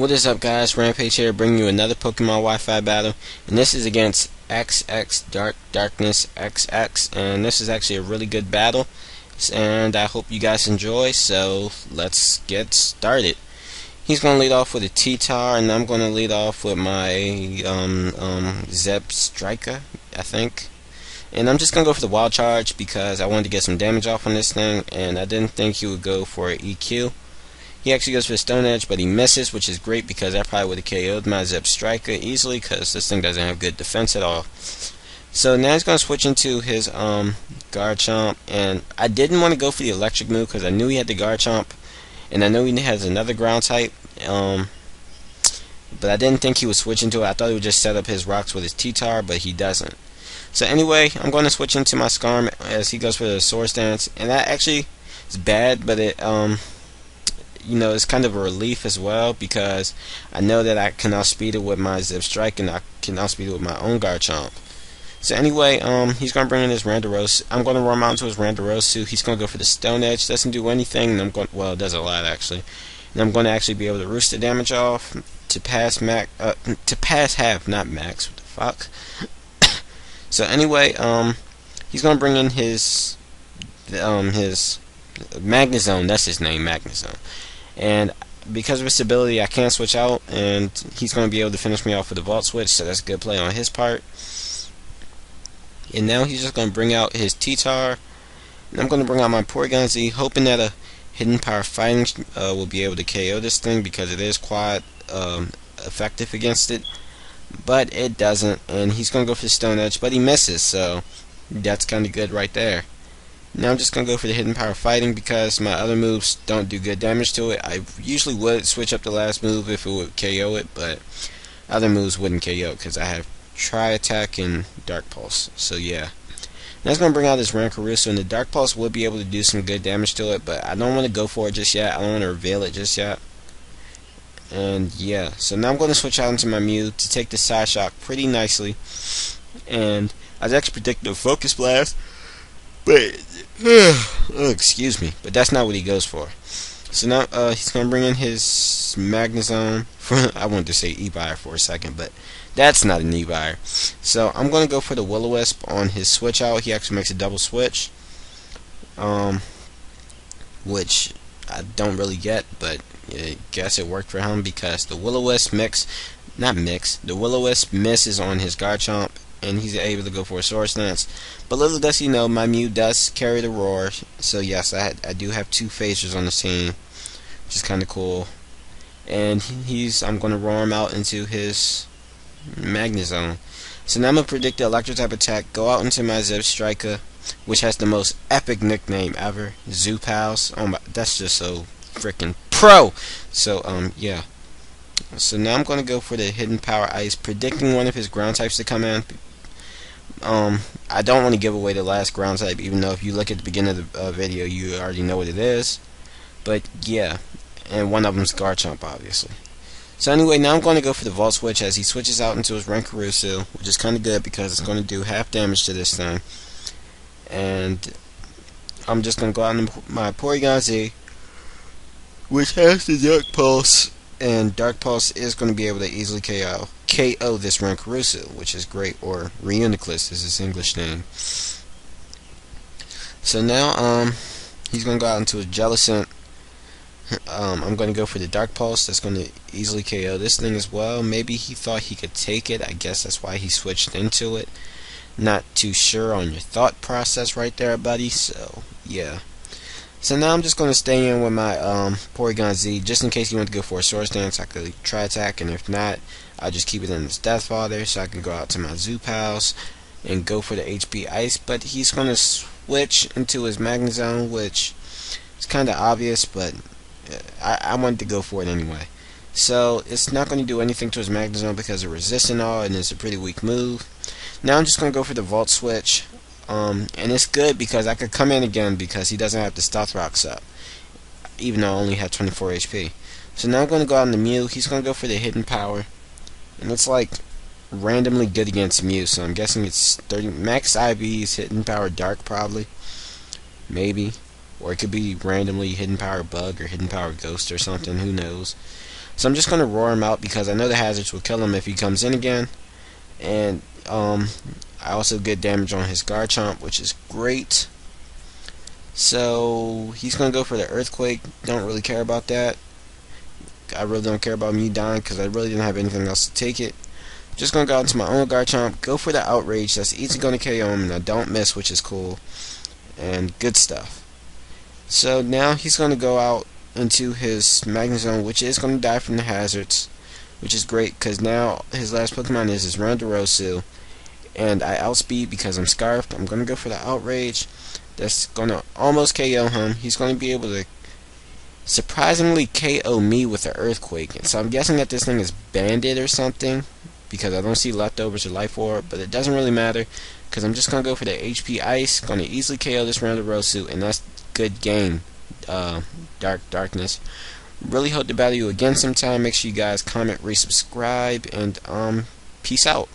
What is up, guys? Rampage here, bringing you another Pokemon Wi-Fi battle, and this is against XxDarkDarknessxX, and this is actually a really good battle, and I hope you guys enjoy. So let's get started. He's going to lead off with a T-Tar, and I'm going to lead off with my Zeb Striker, I think. And I'm just going to go for the Wild Charge because I wanted to get some damage off on this thing, and I didn't think he would go for an EQ. He actually goes for the Stone Edge, but he misses, which is great because I probably would have KO'd my Zeb Striker easily because this thing doesn't have good defense at all. So now he's going to switch into his Garchomp, and I didn't want to go for the electric move because I knew he had the Garchomp, and I know he has another ground type, but I didn't think he would switch into it. I thought he would just set up his rocks with his T-Tar, but he doesn't. So anyway, I'm going to switch into my Skarm as he goes for the Swords Dance, and that actually is bad, but it you know, it's kind of a relief as well because I know that I can outspeed it with my Zeb Strike and I can outspeed it with my own Garchomp. So anyway, he's going to bring in his Randarosu. I'm going to roam out into his Randarosu. He's going to go for the Stone Edge. Doesn't do anything, and I'm going, well, it does a lot actually. And I'm going to actually be able to roost the damage off to pass half, not max. What the fuck? So anyway, he's going to bring in his Magnezone. That's his name, Magnezone. And because of his ability, I can't switch out, and he's going to be able to finish me off with a Volt Switch, so that's a good play on his part. And now he's just going to bring out his T-Tar, and I'm going to bring out my Porygon Z, hoping that a Hidden Power Fighting will be able to KO this thing because it is quite effective against it. But it doesn't, and he's going to go for the Stone Edge, but he misses, so that's kind of good right there. Now I'm just going to go for the Hidden Power Fighting because my other moves don't do good damage to it. I usually would switch up the last move if it would KO it, but other moves wouldn't KO because I have Tri-Attack and Dark Pulse. So yeah. Now it's going to bring out this Rankarusu, and the Dark Pulse will be able to do some good damage to it, but I don't want to go for it just yet. I don't want to reveal it just yet. And yeah, so now I'm going to switch out into my Mew to take the Side Shock pretty nicely. And I was actually predicting a Focus Blast, but oh, excuse me, but that's not what he goes for. So now he's going to bring in his Magnezone. I wanted to say Eevee for a second, but that's not an Eevee. So I'm going to go for the Will-O-Wisp on his switch out. He actually makes a double switch, which I don't really get, but I guess it worked for him because the Will-O-Wisp the Will-O-Wisp misses on his Garchomp, and he's able to go for a Swords Dance. But little does he know, my Mew does carry the Roar, so yes, I do have two phasers on the team, which is kind of cool. And I'm going to roar him out into his Magnezone. So now I'm going to predict the Electric type attack, go out into my Zeb Striker, which has the most epic nickname ever, Zoopals. Oh my, that's just so freaking pro! So yeah. So now I'm going to go for the Hidden Power Ice, predicting one of his ground types to come in. I don't want to give away the last ground type, even though if you look at the beginning of the video, you already know what it is. But yeah, and one of them's Garchomp, obviously. So anyway, now I'm going to go for the Volt Switch as he switches out into his Rankarusu, which is kind of good because it's going to do half damage to this thing. And I'm just going to go out into my Porygon Z, which has the Dark Pulse. And Dark Pulse is going to be able to easily KO this Rankarusu, which is great, or Reuniclus is his English name. So now he's going to go out into a Jellicent. I'm going to go for the Dark Pulse. That's going to easily KO this thing as well. Maybe he thought he could take it. I guess that's why he switched into it. Not too sure on your thought process right there, buddy. So yeah. So now I'm just going to stay in with my Porygon Z, just in case you want to go for a Swords Dance. I could try attack, and if not, I'll just keep it in his Death Father, so I can go out to my Zoopals and go for the HP Ice. But he's going to switch into his Magnezone, which is kind of obvious, but I wanted to go for it anyway. So it's not going to do anything to his Magnezone because of Resist and all, and it's a pretty weak move. Now I'm just going to go for the Volt Switch. And it's good because I could come in again because he doesn't have the Stealth Rocks up, even though I only have 24 HP. So now I'm going to go out on the Mew. He's going to go for the Hidden Power, and it's like randomly good against Mew, so I'm guessing it's 30 max IV's Hidden Power Dark, probably, maybe, or it could be randomly Hidden Power Bug or Hidden Power Ghost or something, who knows. So I'm just going to roar him out because I know the hazards will kill him if he comes in again. And I also get damage on his Garchomp, which is great. So he's going to go for the Earthquake. Don't really care about that. I really don't care about me dying because I really didn't have anything else to take it. Just going to go out to my own Garchomp, go for the Outrage. That's easy going to KO him, and I don't miss, which is cool. And good stuff. So now he's going to go out into his Magnezone, which is going to die from the hazards, which is great because now his last Pokemon is his Rondorosu. And I outspeed because I'm Scarfed. I'm going to go for the Outrage. That's going to almost KO him. He's going to be able to surprisingly KO me with the Earthquake. And so I'm guessing that this thing is banded or something because I don't see leftovers or Life Orb, but it doesn't really matter because I'm just going to go for the HP Ice. Going to easily KO this Rondorosu, and that's good game, Darkness. Really hope to battle you again sometime. Make sure you guys comment, resubscribe, and peace out.